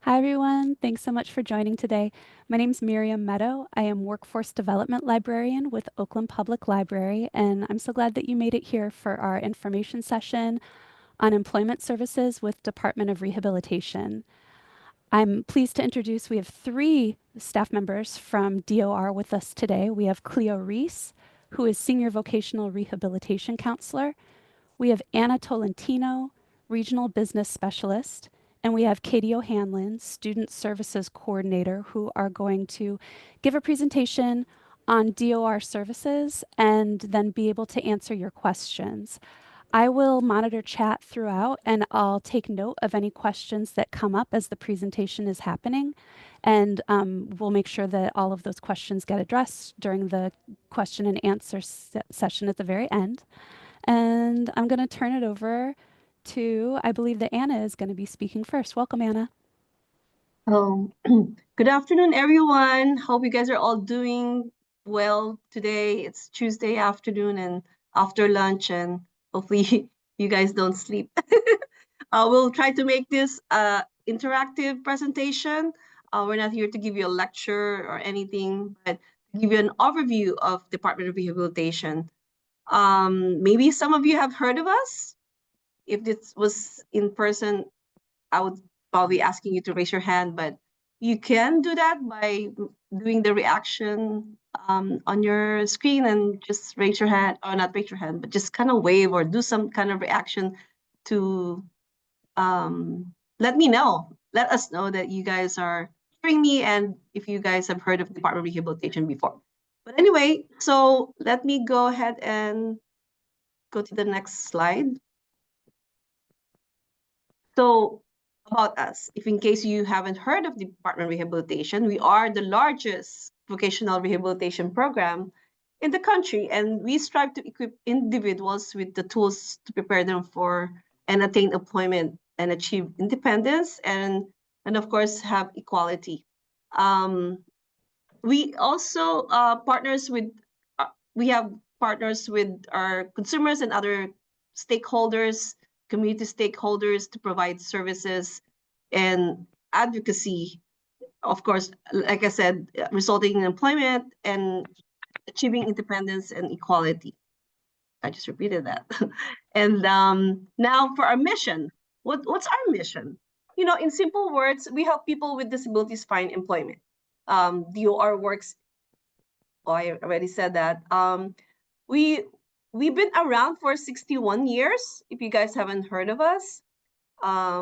Hi, everyone. Thanks so much for joining today. My name is Miriam Meadow. I am Workforce Development Librarian with Oakland Public Library, and I'm so glad that you made it here for our information session on employment services with Department of Rehabilitation. I'm pleased to introduce, we have three staff members from DOR with us today. We have Cleo Reese, who is Senior Vocational Rehabilitation Counselor. We have Anna Tolentino, Regional Business Specialist, and we have Katie O'Hanlon, Student Services Coordinator, who are going to give a presentation on DOR services and then be able to answer your questions. I will monitor chat throughout and I'll take note of any questions that come up as the presentation is happening. And we'll make sure that all of those questions get addressed during the question and answer session at the very end. And I'm going to turn it over to, I believe that Anna is going to be speaking first. Welcome, Anna. Oh, good afternoon, everyone. Hope you guys are all doing well today. It's Tuesday afternoon and after lunch, and hopefully you guys don't sleep. We'll try to make this interactive presentation. We're not here to give you a lecture or anything, but to give you an overview of Department of Rehabilitation. Maybe some of you have heard of us. If this was in person, I would probably asking you to raise your hand, but you can do that by doing the reaction on your screen and just raise your hand, or not raise your hand, but just kind of wave or do some kind of reaction to let me know. Let us know that you guys are hearing me and if you guys have heard of Department of Rehabilitation before. But anyway, so let me go ahead and go to the next slide. So about us, if in case you haven't heard of the Department of Rehabilitation, we are the largest vocational rehabilitation program in the country, and we strive to equip individuals with the tools to prepare them for and attain employment and achieve independence and of course have equality. We also partners with we have partners with our consumers and other stakeholders, community stakeholders, to provide services and advocacy, of course, like I said, resulting in employment and achieving independence and equality. I just repeated that. And now for our mission. What's our mission? You know, in simple words, we help people with disabilities find employment. DOR works, oh, I already said that. We we've been around for 61 years. If you guys haven't heard of us,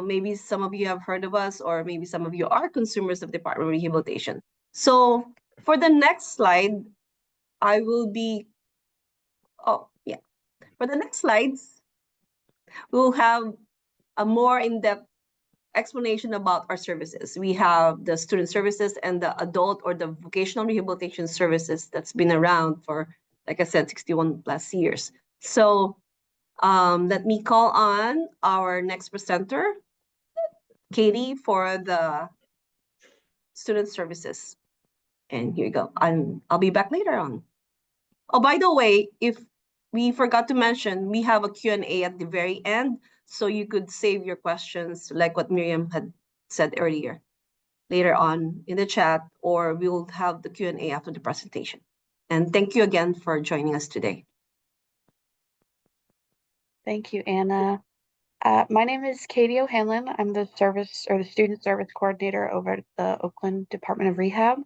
maybe some of you have heard of us, or maybe some of you are consumers of Department of Rehabilitation. So for the next slide, I will be, oh yeah, for the next slides, we'll have a more in-depth explanation about our services. We have the student services and the adult or the vocational rehabilitation services that's been around for, like I said, 61 plus years. So let me call on our next presenter, Katie, for the student services. And here you go. I'll be back later on. Oh, by the way, if we forgot to mention, we have a Q&A at the very end, so you could save your questions like what Miriam had said earlier, later on in the chat, or we'll have the Q&A after the presentation. And thank you again for joining us today. Thank you, Anna. My name is Katie O'Hanlon. I'm the student service coordinator over at the Oakland Department of Rehab.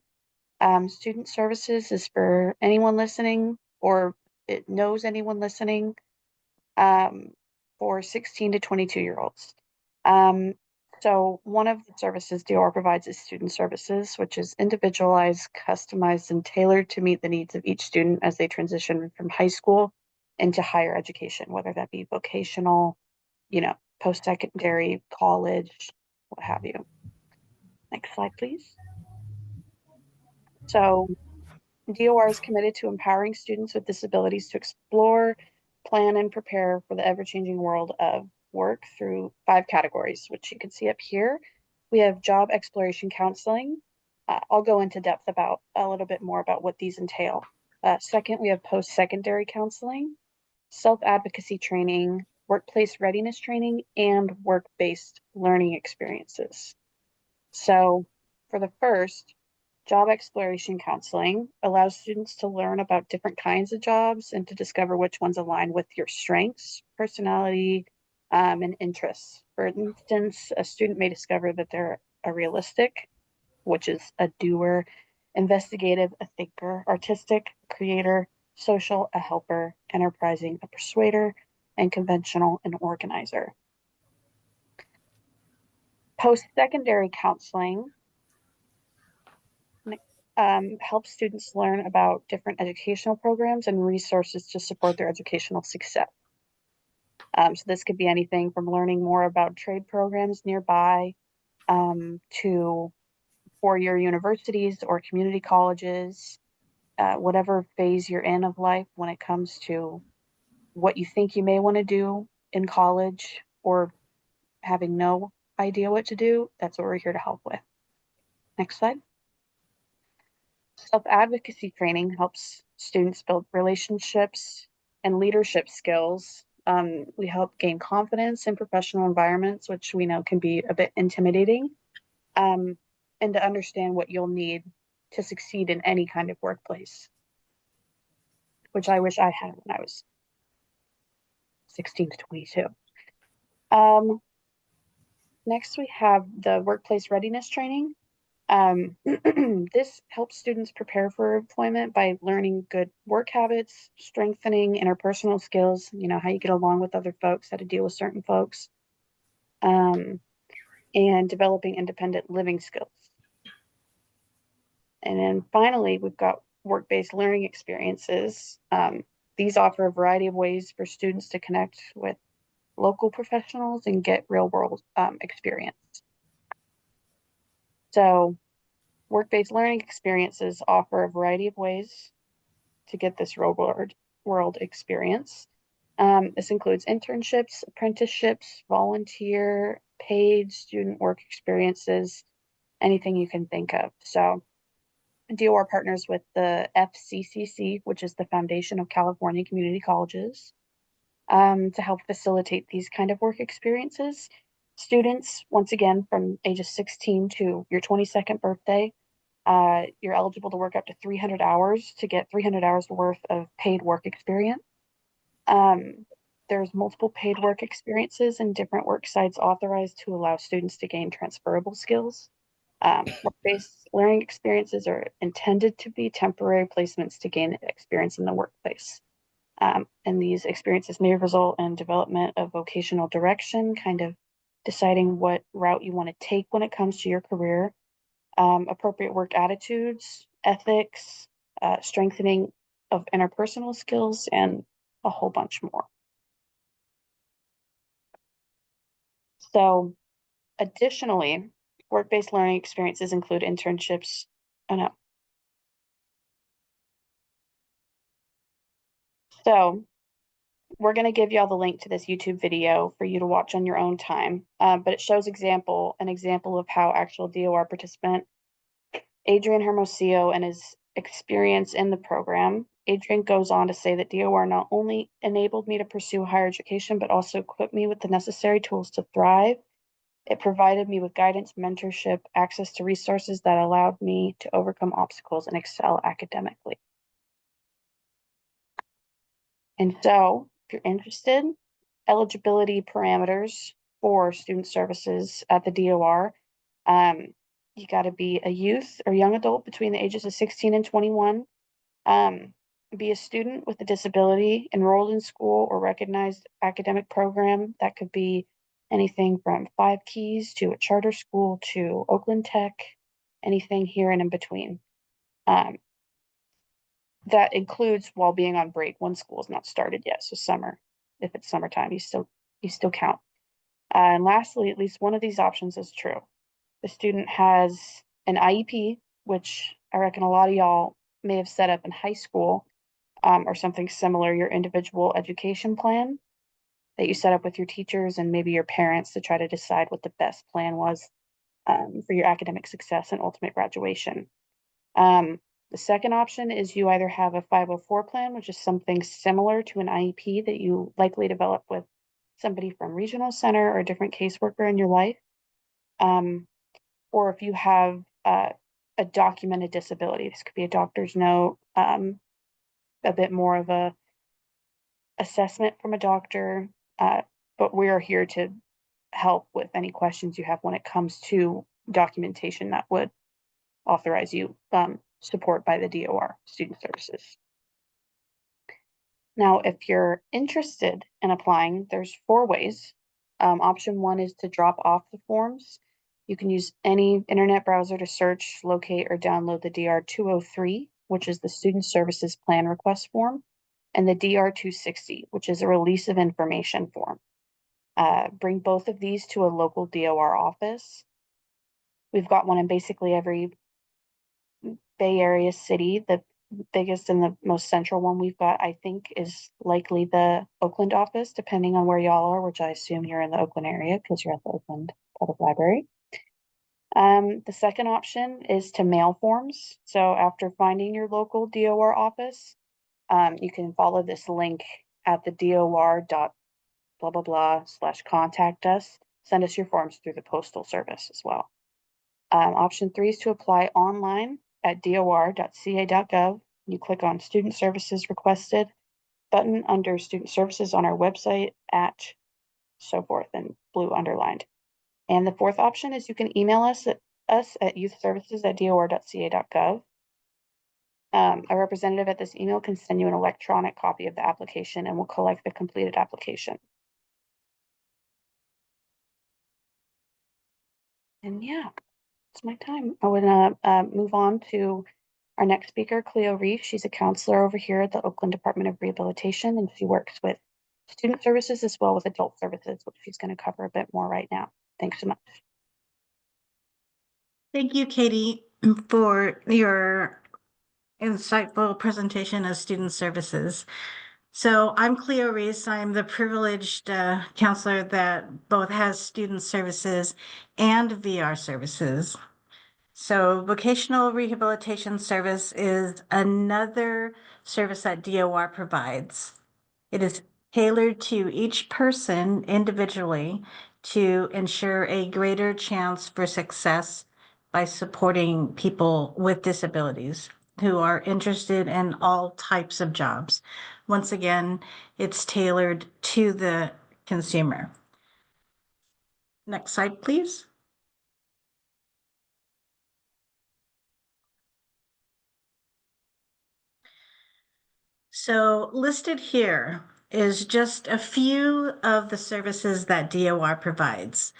Student services is for anyone listening, or it knows anyone listening, for 16 to 22-year-olds. So one of the services DOR provides is student services, which is individualized, customized, and tailored to meet the needs of each student as they transition from high school into higher education, whether that be vocational, post-secondary, college, what have you. Next slide, please. So DOR is committed to empowering students with disabilities to explore, plan, and prepare for the ever-changing world of work through 5 categories, which you can see up here. We have job exploration counseling. I'll go into depth about a little bit more about what these entail. Second, we have post-secondary counseling, self-advocacy training, workplace readiness training, and work-based learning experiences. So for the first, job exploration counseling allows students to learn about different kinds of jobs and to discover which ones align with your strengths, personality, and interests. For instance, a student may discover that they're a realistic, which is a doer, investigative, a thinker, artistic, a creator, social, a helper, enterprising, a persuader, and conventional, an organizer. Post-secondary counseling helps students learn about different educational programs and resources to support their educational success. So this could be anything from learning more about trade programs nearby to four-year universities or community colleges, whatever phase you're in of life when it comes to what you think you may want to do in college or having no idea what to do. That's what we're here to help with. Next slide. Self-advocacy training helps students build relationships and leadership skills. We help gain confidence in professional environments, which we know can be a bit intimidating, um, and to understand what you'll need to succeed in any kind of workplace, which I wish I had when I was 16 to 22. Um, Next, we have the workplace readiness training. This helps students prepare for employment by learning good work habits, strengthening interpersonal skills, how you get along with other folks, how to deal with certain folks, um, and developing independent living skills. And then finally, we've got work-based learning experiences. These offer a variety of ways for students to connect with local professionals and get real-world experience. So work-based learning experiences offer a variety of ways to get this real world experience. This includes internships, apprenticeships, volunteer, paid student work experiences, anything you can think of. So DOR partners with the FCCC, which is the Foundation of California Community Colleges, to help facilitate these kind of work experiences. Students, once again, from ages 16 to your 22nd birthday, you're eligible to work up to 300 hours to get 300 hours worth of paid work experience. There's multiple paid work experiences and different work sites authorized to allow students to gain transferable skills. Work-based learning experiences are intended to be temporary placements to gain experience in the workplace. And these experiences may result in development of vocational direction, kind of deciding what route you want to take when it comes to your career, appropriate work attitudes, ethics, strengthening of interpersonal skills, and a whole bunch more. So additionally, work-based learning experiences include internships. Oh no. So we're going to give you all the link to this YouTube video for you to watch on your own time. But it shows an example of how actual DOR participant Adrian Hermosillo and his experience in the program. Adrian goes on to say that DOR not only enabled me to pursue higher education, but also equipped me with the necessary tools to thrive. It provided me with guidance, mentorship, access to resources that allowed me to overcome obstacles and excel academically. And so, if you're interested, eligibility parameters for student services at the DOR, you got to be a youth or young adult between the ages of 16 and 21, be a student with a disability enrolled in school or recognized academic program. That could be anything from Five Keys to a charter school to Oakland Tech, anything here and in between. That includes while being on break when school is not started yet. So summer, if it's summertime, you still count. And lastly, at least one of these options is true. The student has an IEP, which I reckon a lot of y'all may have set up in high school, or something similar, your individual education plan that you set up with your teachers and maybe your parents to try to decide what the best plan was for your academic success and ultimate graduation. The second option is you either have a 504 plan, which is something similar to an IEP that you likely develop with somebody from regional center or a different caseworker in your life. or if you have a documented disability. This could be a doctor's note, a bit more of a assessment from a doctor, but we are here to help with any questions you have when it comes to documentation that would authorize you support by the DOR, Student Services. Now, if you're interested in applying, there's 4 ways. Option 1 is to drop off the forms. You can use any internet browser to search, locate, or download the DR 203, which is the Student Services Plan Request form, and the DR 260, which is a Release of Information form. Bring both of these to a local DOR office. We've got one in basically every Bay Area city. The biggest and the most central one we've got, I think, is likely the Oakland office, depending on where y'all are, which I assume you're in the Oakland area because you're at the Oakland Public Library. The second option is to mail forms. So after finding your local DOR office, you can follow this link at the dor.blah/contact us. Send us your forms through the postal service as well. Option 3 is to apply online at dor.ca.gov. You click on Student Services Requested button under Student Services on our website at so forth in blue underlined. And the 4th option is you can email us at youthservices@dor.ca.gov. A representative at this email can send you an electronic copy of the application and we'll collect the completed application. And yeah, it's my time. I want to move on to our next speaker, Cleo Reef. She's a counselor over here at the Oakland Department of Rehabilitation, and she works with student services as well as adult services, which she's going to cover a bit more right now. Thanks so much. Thank you, Katie, for your insightful presentation of student services. So I'm Cleo Reese. I'm the privileged counselor that both has student services and VR services. So vocational rehabilitation service is another service that DOR provides. It is tailored to each person individually to ensure a greater chance for success by supporting people with disabilities who are interested in all types of jobs. Once again, it's tailored to the consumer. Next slide, please. So listed here is just a few of the services that DOR provides.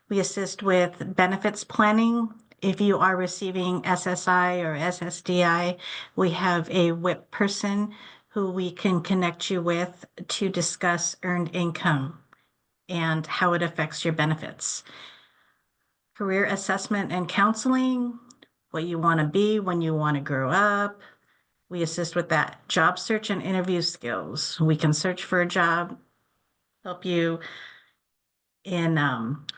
We assist with benefits planning. If you are receiving SSI or SSDI, we have a WIP person who we can connect you with to discuss earned income and how it affects your benefits. Career assessment and counseling, what you want to be when you want to grow up. We assist with that. Job search and interview skills. We can search for a job, help you in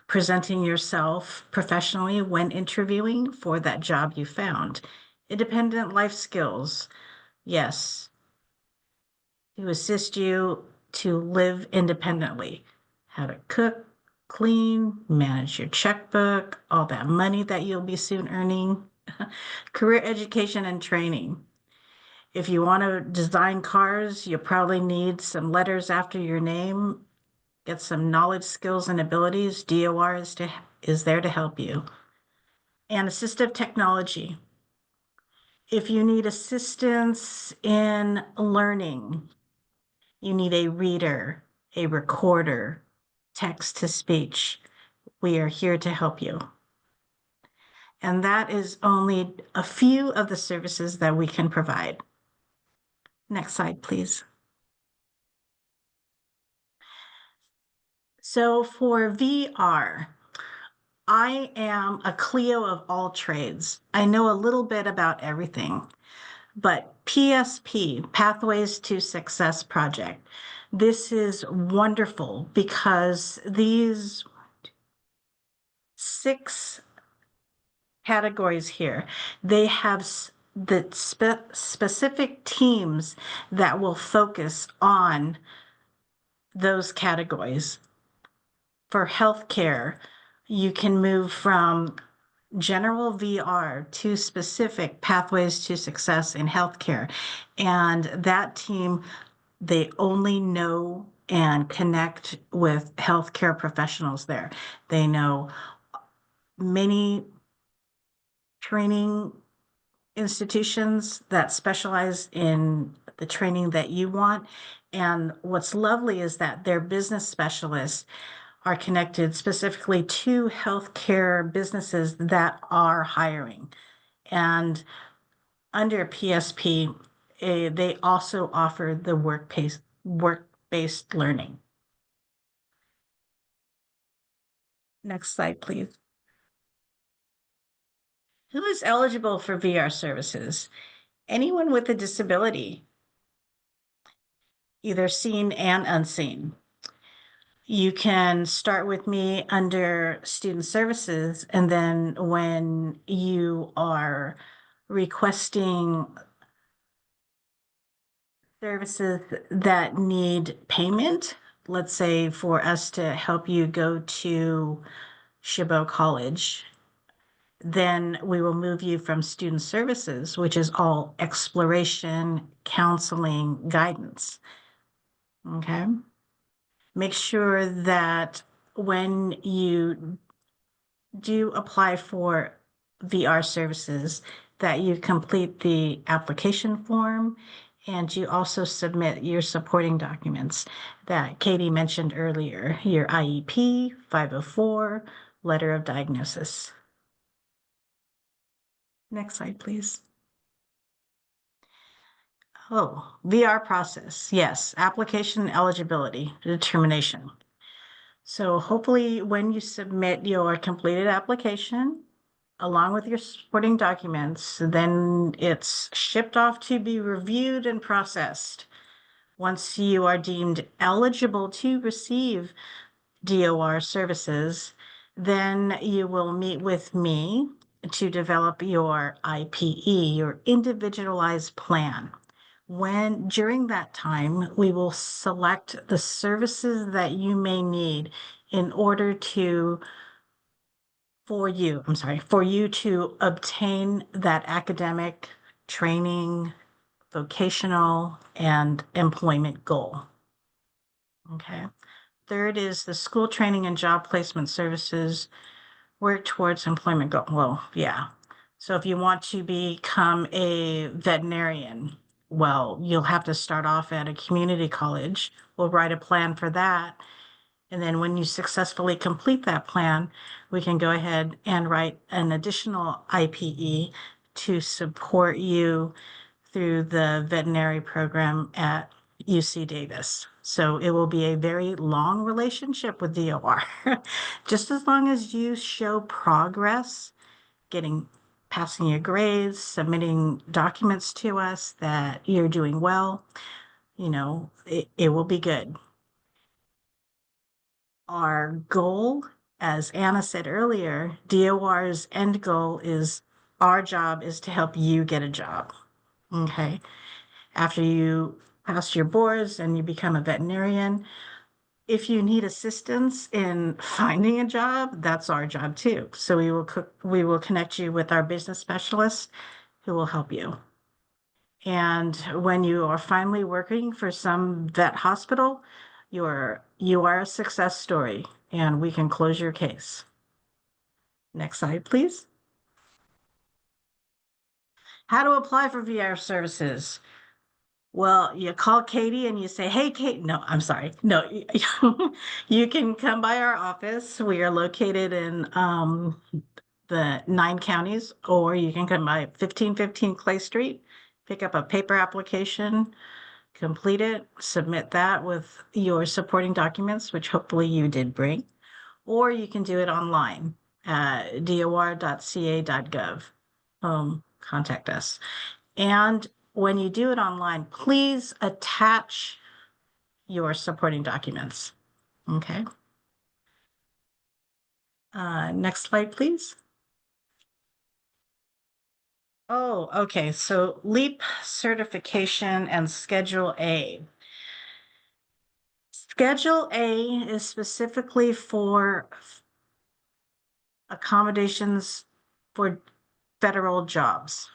presenting yourself professionally when interviewing for that job you found. Independent life skills. Yes, to assist you to live independently. How to cook, clean, manage your checkbook, all that money that you'll be soon earning. Career education and training. If you want to design cars, you probably need some letters after your name, get some knowledge, skills, and abilities. DOR is there to help you. And assistive technology. If you need assistance in learning, you need a reader, a recorder, text to speech. We are here to help you. And that is only a few of the services that we can provide. Next slide, please. So for VR, I am a Cleo of all trades. I know a little bit about everything, but PSP, Pathways to Success Project, this is wonderful because these 6 categories here, they have the specific teams that will focus on those categories. For healthcare, you can move from general VR to specific pathways to success in healthcare. And that team, they only know and connect with healthcare professionals there. They know many training institutions that specialize in the training that you want. And what's lovely is that their business specialists are connected specifically to healthcare businesses that are hiring. And under PSP, they also offer the work-based learning. Next slide, please. Who is eligible for VR services? Anyone with a disability, either seen and unseen. You can start with me under student services, and then when you are requesting services that need payment, let's say for us to help you go to Chabot College, then we will move you from student services, which is all exploration, counseling, guidance. Okay. Make sure that when you do apply for VR services, that you complete the application form and you also submit your supporting documents that Katie mentioned earlier, your IEP, 504, letter of diagnosis. Next slide, please. Oh, VR process. Yes, application eligibility determination. So hopefully when you submit your completed application, along with your supporting documents, then it's shipped off to be reviewed and processed. Once you are deemed eligible to receive DOR services, then you will meet with me to develop your IPE, your individualized plan. During that time, we will select the services that you may need in order for you to obtain that academic, training, vocational, and employment goal. Okay. Third is the school training and job placement services work towards employment goal. Well, yeah. So if you want to become a veterinarian, well, you'll have to start off at a community college. We'll write a plan for that. And then when you successfully complete that plan, we can go ahead and write an additional IPE to support you through the veterinary program at UC Davis. So it will be a very long relationship with DOR. Just as long as you show progress, passing your grades, submitting documents to us that you're doing well, it will be good. Our goal, as Anna said earlier, DOR's end goal is our job is to help you get a job. Okay. After you pass your boards and you become a veterinarian, if you need assistance in finding a job, that's our job too. So we will connect you with our business specialist who will help you. And when you are finally working for some vet hospital, you are a success story and we can close your case. Next slide, please. How to apply for VR services. Well, you call Katie and you say, hey, Kate, no, I'm sorry. No, you can come by our office. We are located in the 9 counties, or you can come by 1515 Clay Street, pick up a paper application, complete it, submit that with your supporting documents, which hopefully you did bring, or you can do it online at dor.ca.gov. Contact us. And when you do it online, please attach your supporting documents. Okay. Next slide, please. Oh, okay. So LEAP certification and Schedule A. Schedule A is specifically for accommodations for federal jobs.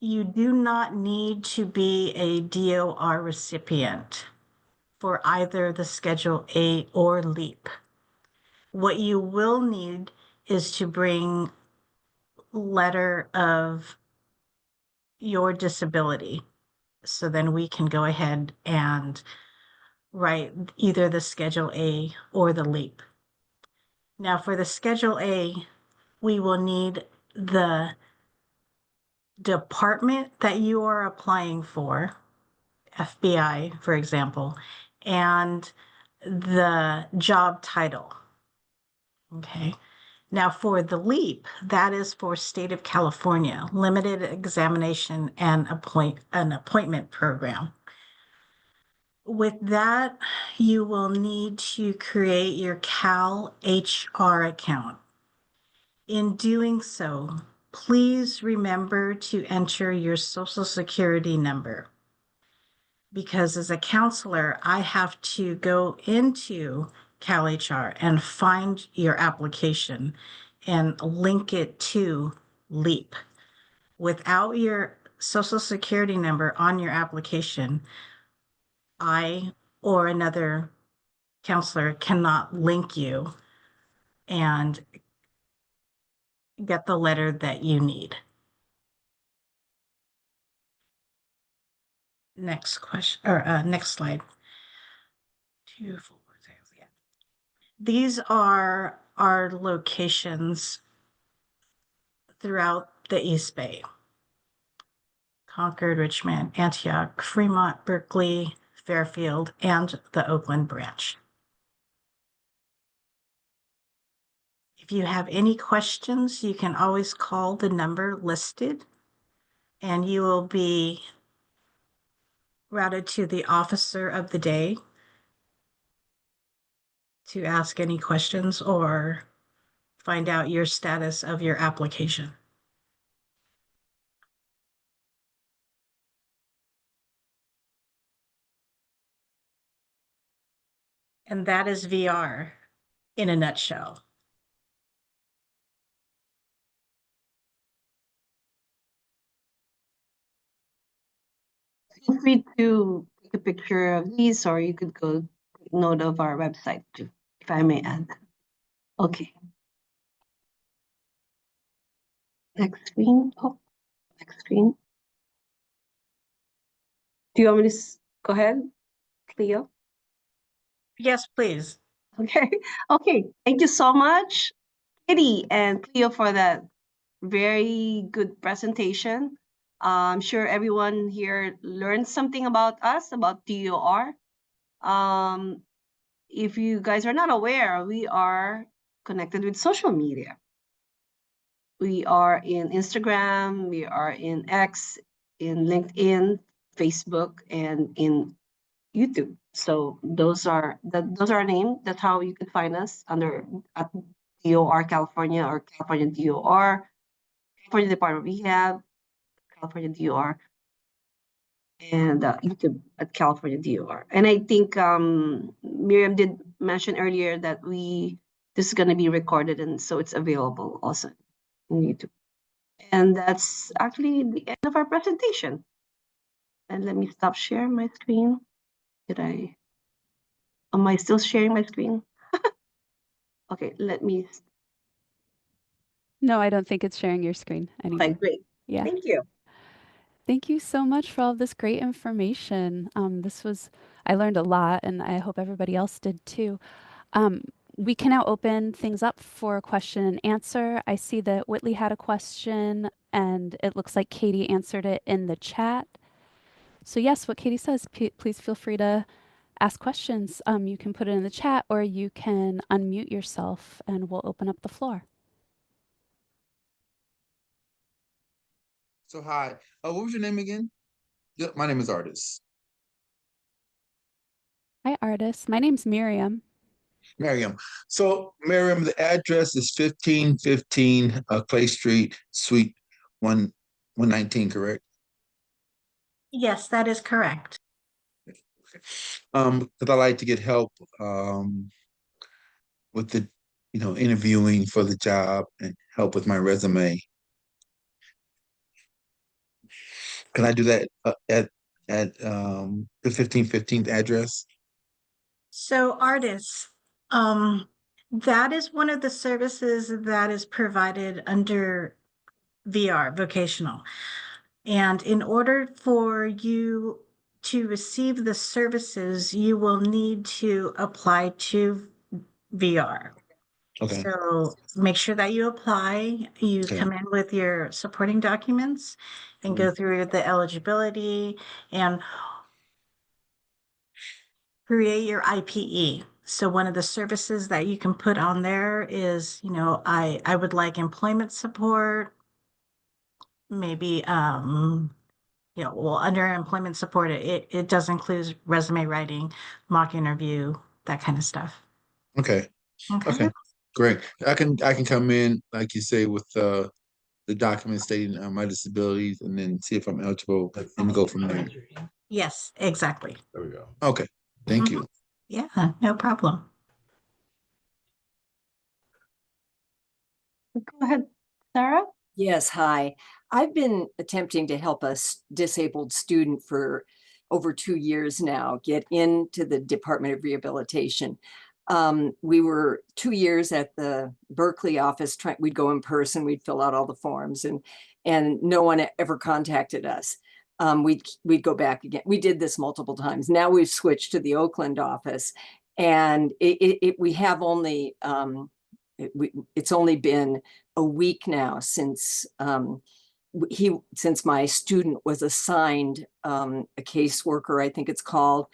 You do not need to be a DOR recipient for either the Schedule A or LEAP. What you will need is to bring letter of your disability. So then we can go ahead and write either the Schedule A or the LEAP. Now for the Schedule A, we will need the department that you are applying for, FBI, for example, and the job title. Okay. Now for the LEAP, that is for State of California, Limited Examination and an Appointment Program. With that, you will need to create your Cal HR account. In doing so, please remember to enter your Social Security number, because as a counselor, I have to go into CalHR and find your application and link it to LEAP. Without your Social Security number on your application, I or another counselor cannot link you and get the letter that you need. Next question, or next slide. 2, 4, 6, yeah. These are our locations throughout the East Bay: Concord, Richmond, Antioch, Fremont, Berkeley, Fairfield, and the Oakland branch. If you have any questions, you can always call the number listed, and you will be routed to the officer of the day to ask any questions or find out your status of your application. And that is VR in a nutshell. Feel free to take a picture of these, or you could go take note of our website too, if I may add. Okay. Next screen. Oh, next screen. Do you want me to go ahead, Cleo? Yes, please. Okay. Okay. Thank you so much, Kitty and Cleo, for that very good presentation. I'm sure everyone here learned something about us, about DOR. If you guys are not aware, we are connected with social media. We are in Instagram, we are in X, in LinkedIn, Facebook, and in YouTube. So those are our names. That's how you can find us under at DOR California, or California DOR, California Department of Rehab, California DOR, and YouTube at California DOR. And I think Miriam did mention earlier that this is going to be recorded, and so it's available also on YouTube. And that's actually the end of our presentation. And let me stop sharing my screen. Am I still sharing my screen? Okay, let me. No, I don't think it's sharing your screen anymore. Okay, great. Yeah. Thank you. Thank you so much for all of this great information. I learned a lot, and I hope everybody else did too. Um, we can now open things up for question and answer. I see that Whitley had a question, and it looks like Katie answered it in the chat. So yes, what Katie says, please feel free to ask questions. You can put it in the chat, or you can unmute yourself, and we'll open up the floor. So hi, what was your name again? Yeah, my name is Artis. Hi, artist. My name's Miriam. Miriam. So Miriam, the address is 1515 Clay Street, Suite 119, correct? Yes, that is correct. Because I like to get help with the interviewing for the job and help with my resume. Can I do that at the 1515th address? So artists, that is one of the services that is provided under VR, vocational. And in order for you to receive the services, you will need to apply to VR. Okay. So make sure that you apply, you Okay. come in with your supporting documents and go through the eligibility and create your IPE. So one of the services that you can put on there is, I would like employment support, maybe well, under employment support, it does include resume writing, mock interview, that kind of stuff. Okay. Okay. Okay. Great. I can come in, like you say, with the document stating my disabilities, and then see if I'm eligible, and go from there. Yes, exactly. There we go. Okay. Thank you. Yeah, no problem. Go ahead, Sarah. Yes, hi. I've been attempting to help a disabled student for over 2 years now get into the Department of Rehabilitation. We were 2 years at the Berkeley office. We'd go in person, we'd fill out all the forms, and no one ever contacted us. We'd go back again. We did this multiple times. Now we've switched to the Oakland office, and we have only it's only been a week now since since my student was assigned a caseworker, I think it's called.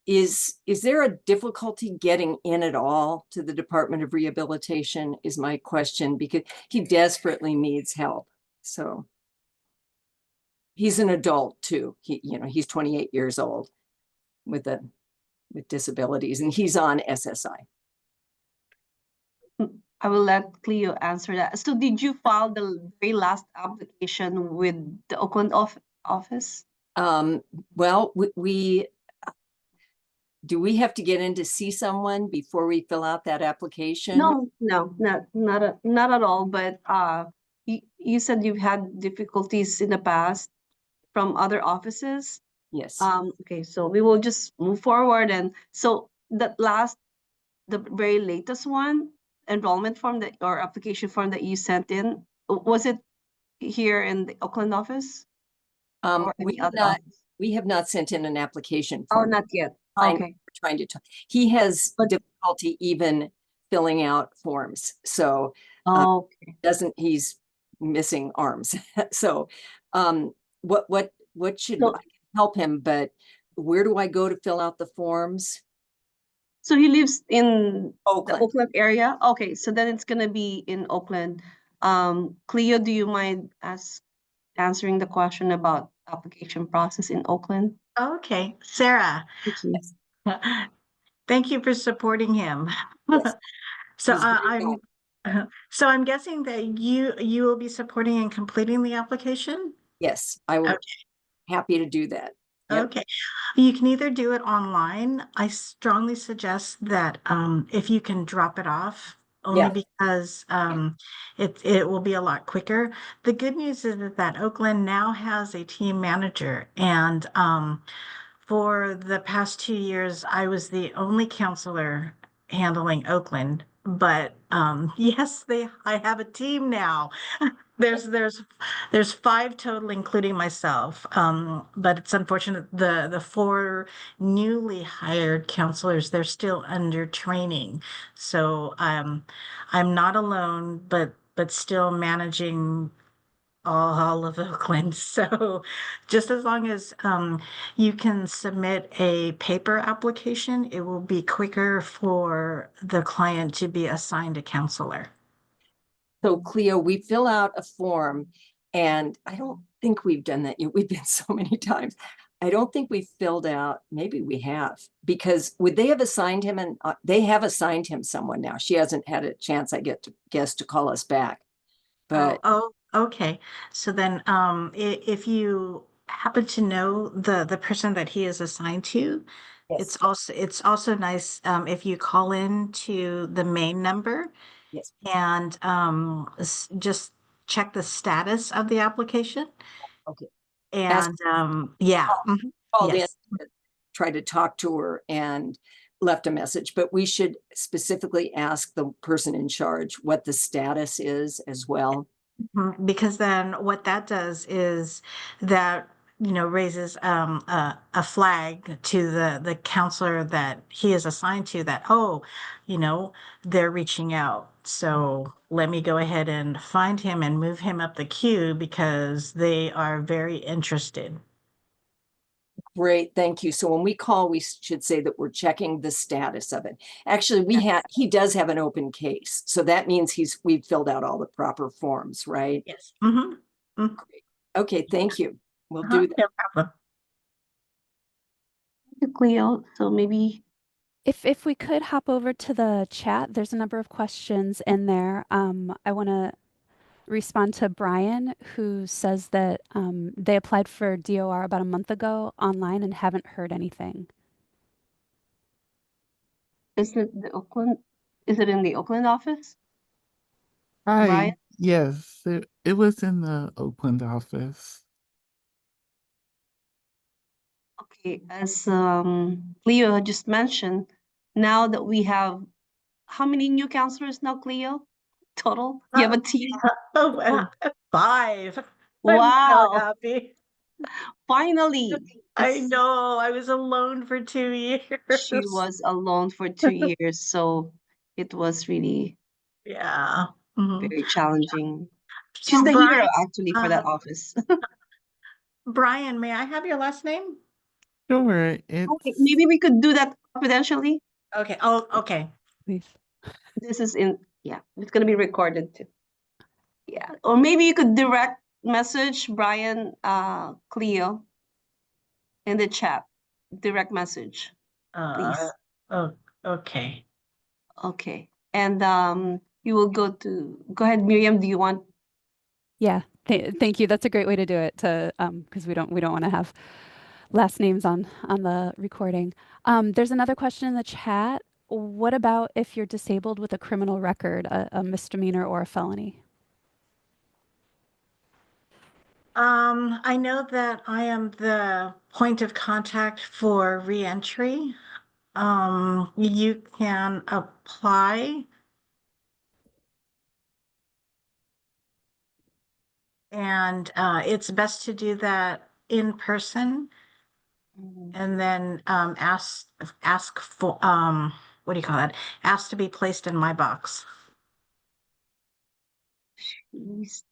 Is there a difficulty getting in at all to the Department of Rehabilitation is my question, because he desperately needs help. So he's an adult too. He's 28 years old with disabilities, and he's on SSI. I will let Cleo answer that. So did you file the very last application with the Oakland office? Well, do we have to get in to see someone before we fill out that application? No, not at all. But you said you've had difficulties in the past from other offices. Yes. Okay, so we will just move forward. And so the very latest one, enrollment form or application form that you sent in, was it here in the Oakland office? Or any other office? We have not sent in an application Oh, form. not yet. We're Okay. trying to talk. He has difficulty even filling out forms. So he's missing arms. So what should I can help him, but where do I go to fill out the forms? So he lives in Oakland. the Oakland area? Okay, so then it's gonna be in Oakland. Cleo, do you mind answering the question about application process in Oakland? Okay, Sarah. Yes. Thank you for supporting him. Yes. So He's very so I'm guessing that you will be supporting and completing the application? Yes, I will. Okay. Happy to do that. Yep. Okay. You can either do it online. I strongly suggest that if you can drop it off, only because it will be a lot quicker. The good news is that Oakland now has a team manager, and for the past 2 years, I was the only counselor handling Oakland. But yes, I have a team now. There's 5 total, including myself. But it's unfortunate the 4 newly hired counselors, they're still under training. So I'm not alone, but still managing all of Oakland. So just as long as you can submit a paper application, it will be quicker for the client to be assigned a counselor. So Cleo, we fill out a form, and I don't think we've done that yet. We've been so many times. I don't think we've filled out, maybe we have, because would they have assigned him, and they have assigned him someone now. She hasn't had a chance, I guess, to call us back. But Okay. So then if you happen to know the person that he is assigned to, Yes, It's also nice if you call in to the main number yes. and just check the status of the application. Okay. Ask, And yeah, called in, yes. tried to talk to her and left a message, but we should specifically ask the person in charge what the status is as well. Because then what that does is that, raises a flag to the counselor that he is assigned to, that, oh, they're reaching out. So let me go ahead and find him and move him up the queue because they are very interested. Great, thank you. So when we call, we should say that we're checking the status of it. Actually, he does have an open case. So that means we've filled out all the proper forms, right? Yes. Mm-hmm. Great. Okay, thank you. We'll do that. No problem. Cleo, so maybe If we could hop over to the chat, there's a number of questions in there. I want to respond to Brian, who says that they applied for DOR about a month ago online and haven't heard anything. is it in the Oakland office? Brian? Hi, yes, it was in the Oakland office. Okay, as Cleo just mentioned, now that we have how many new counselors now, Cleo? Total? You have a team? Oh, 5. I'm so Wow, happy. finally. I know. I was alone for 2 years. She was alone for 2 years, so it was really Yeah. Mhm. very challenging. She's So the hero Brian, actually for that office. Brian, may I have your last name? Sure, Okay, it's maybe we could do that confidentially. Okay. Oh, okay. Please. This is yeah, it's gonna be recorded too. Yeah, or maybe you could direct message Brian, Cleo in the chat. Direct message, please. Uh, oh, okay. Okay, and you will go ahead, Miriam. Do you want? Yeah, thank you. That's a great way to do it, to because we don't want to have last names on the recording. There's another question in the chat. What about if you're disabled with a criminal record, a misdemeanor or a felony? I know that I am the point of contact for reentry. You can apply, and it's best to do that in person, and then ask for what do you call it? Ask to be placed in my box. She's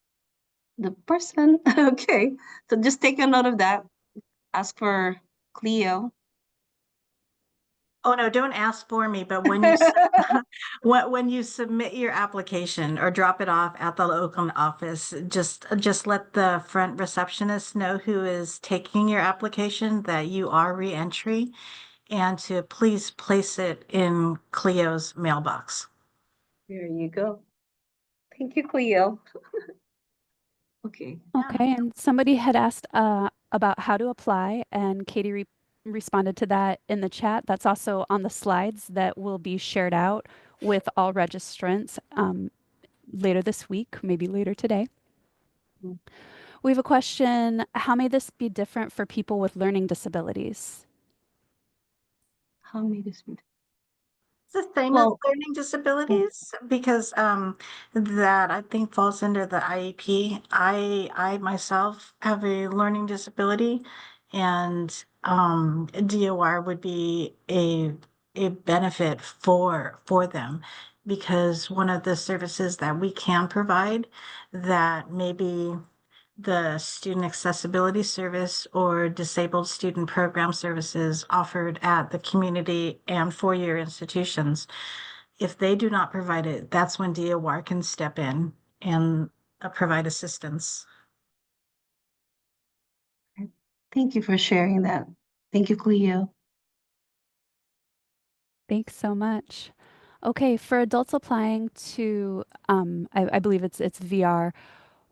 the person. Okay, so just take a note of that. Ask for Cleo. Oh no, don't ask for me, but when you when you submit your application or drop it off at the Oakland office, just let the front receptionist know who is taking your application that you are reentry, and to please place it in Cleo's mailbox. There you go. Thank you, Cleo. Okay. Okay, and somebody had asked about how to apply, and Katie responded to that in the chat. That's also on the slides that will be shared out with all registrants later this week, maybe later today. Mm. We have a question. How may this be different for people with learning disabilities? How may this be? The same as Well, learning disabilities because that I think falls under the IEP. I myself have a learning disability, and DOR would be a benefit for them, because one of the services that we can provide that maybe the student accessibility service or disabled student program services offered at the community and four-year institutions. If they do not provide it, that's when DOR can step in and provide assistance. thank you for sharing that. Thank you, Cleo. Thanks so much. Okay, for adults applying to, I believe it's VR,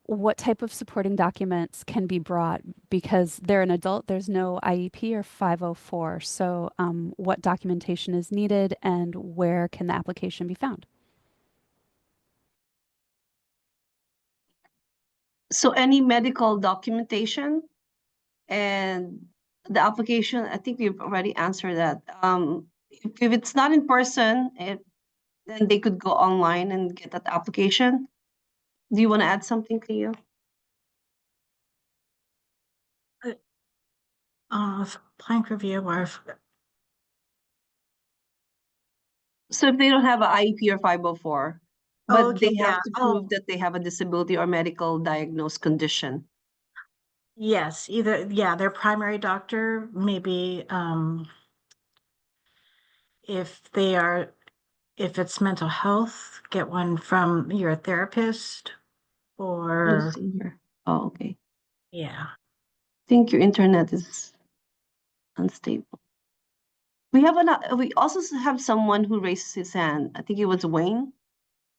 what type of supporting documents can be brought? Because they're an adult, there's no IEP or 504. So, what documentation is needed and where can the application be found? So any medical documentation and the application, I think we've already answered that. If it's not in person, then they could go online and get that application. Do you want to add something, Cleo? Applying for VOR. So if they don't have an IEP or 504, but Okay, they have yeah. to Oh, prove that they have a disability or medical diagnosed condition. yes, either, yeah, their primary doctor, maybe, if they are, if it's mental health, get one from your therapist Let's or, see here. Oh, okay. yeah. I think your internet is unstable. We also have someone who raised his hand. I think it was Wayne.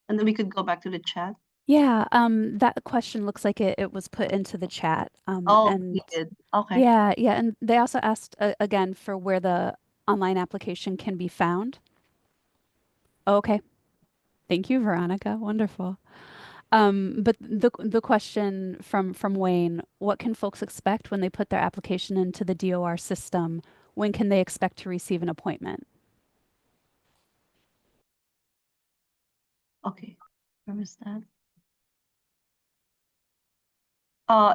And then we could go back to the chat. Yeah, that question looks like it was put into the chat. Oh, And he did. Okay. yeah, and they also asked again for where the online application can be found. Okay. Thank you, Veronica. Wonderful. But the question from Wayne, what can folks expect when they put their application into the DOR system? When can they expect to receive an appointment? Okay. Where was that?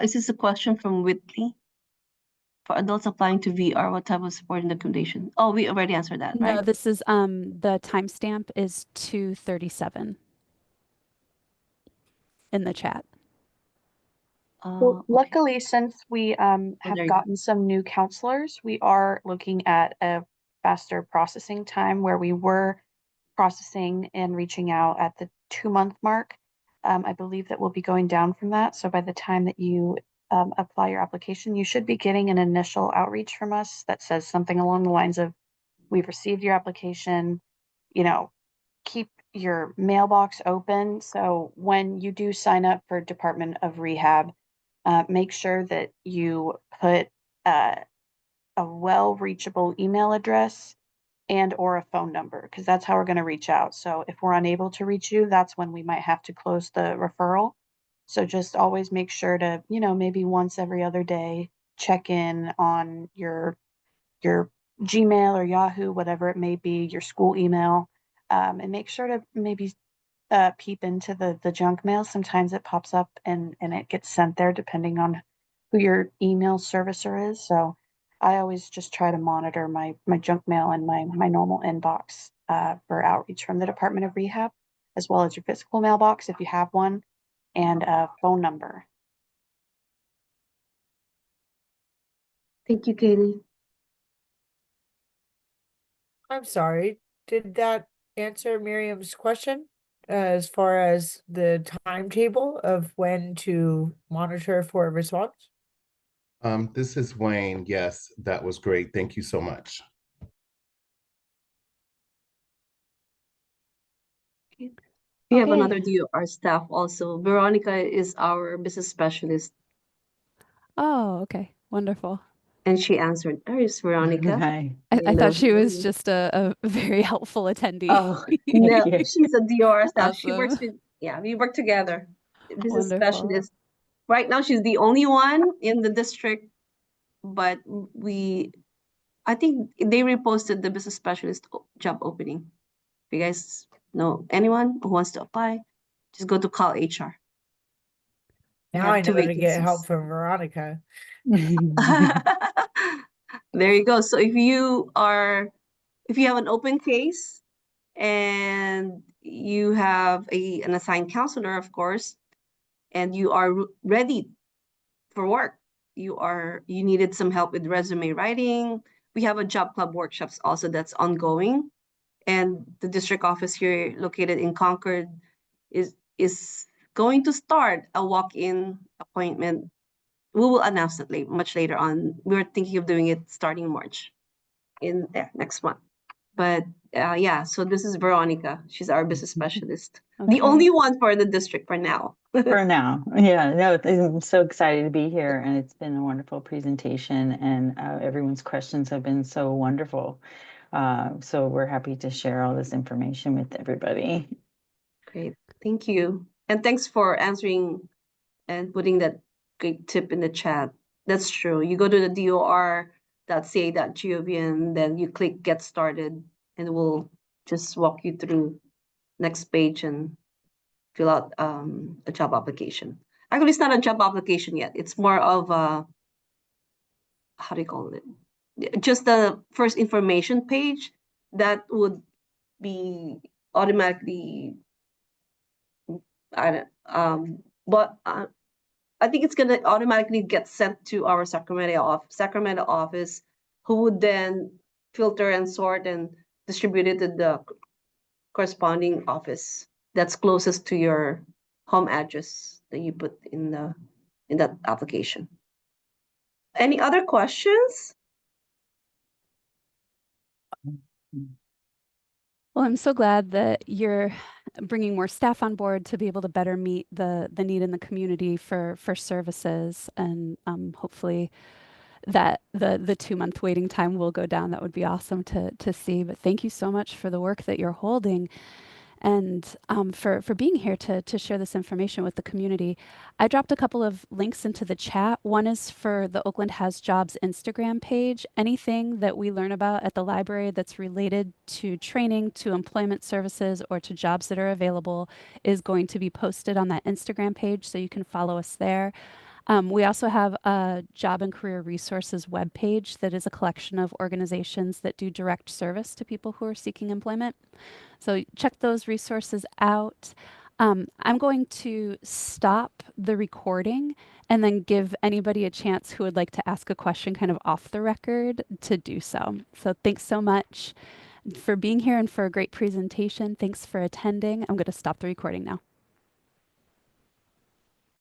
Is this a question from Whitley? For adults applying to VR, what type of support and documentation? Oh, we already answered that, No, right? this is the timestamp is 2:37 in the chat. Well, Okay. luckily, since we Oh, have there you go. gotten some new counselors, we are looking at a faster processing time where we were processing and reaching out at the 2 month mark. I believe that we'll be going down from that. So by the time that you apply your application, you should be getting an initial outreach from us that says something along the lines of, we've received your application, you know, keep your mailbox open. So when you do sign up for Department of Rehab, make sure that you put a well reachable email address and or a phone number, because that's how we're going to reach out. So if we're unable to reach you, that's when we might have to close the referral. So just always make sure to, maybe once every other day, check in on your Gmail or Yahoo, whatever it may be, your school email, and make sure to maybe peep into the junk mail. Sometimes it pops up and it gets sent there depending on who your email servicer is. So I always just try to monitor my junk mail and my normal inbox for outreach from the Department of Rehab, as well as your physical mailbox if you have one, and a phone number. Thank you, Katie. I'm sorry. Did that answer Miriam's question as far as the timetable of when to monitor for a response? This is Wayne. Yes, that was great. Thank you so much. We have Okay. another DOR staff also. Veronica is our business specialist, Oh, okay. Wonderful. and she answered. There is Veronica. Hi. I thought she was Hello. just a very helpful attendee. Oh, No, thank you. she's a DOR staff. She works Awesome. with, yeah, we work together. Business Wonderful. specialist. Right now, she's the only one in the district, but I think they reposted the business specialist job opening. If you guys know anyone who wants to apply, just go to call HR. We Now have I two know to get help vacancies. from Veronica. There you go. So if you have an open case and you have an assigned counselor, of course, and you are ready for work, you needed some help with resume writing. We have a job club workshops also that's ongoing, and the district office here located in Concord is going to start a walk-in appointment. We will announce that much later on. We're thinking of doing it starting March in there next month. But Yeah, so this is Veronica. She's our business specialist. Okay. The only one for the district for now. For now. Yeah, no, I'm so excited to be here, and it's been a wonderful presentation, and everyone's questions have been so wonderful. So we're happy to share all this information with everybody. Great, thank you. And thanks for answering and putting that great tip in the chat. That's true. You go to the dor.ca.gov and then you click get started and it will just walk you through next page and fill out a job application. Actually, it's not a job application yet. It's more of a, how do you call it? Just the first information page that would be automatically, I don't, but I think it's gonna automatically get sent to our Sacramento office, who would then filter and sort and distribute it to the corresponding office that's closest to your home address that you put in that application. Any other questions? Well, I'm so glad that you're bringing more staff on board to be able to better meet the need in the community for services, and hopefully that the 2-month waiting time will go down. That would be awesome to see. But thank you so much for the work that you're holding, and for being here to share this information with the community. I dropped a couple of links into the chat. One is for the Oakland Has Jobs Instagram page. Anything that we learn about at the library that's related to training, to employment services, or to jobs that are available is going to be posted on that Instagram page, so you can follow us there. We also have a job and career resources webpage that is a collection of organizations that do direct service to people who are seeking employment. So check those resources out. I'm going to stop the recording and then give anybody a chance who would like to ask a question kind of off the record to do so. So thanks so much for being here and for a great presentation. Thanks for attending. I'm going to stop the recording now.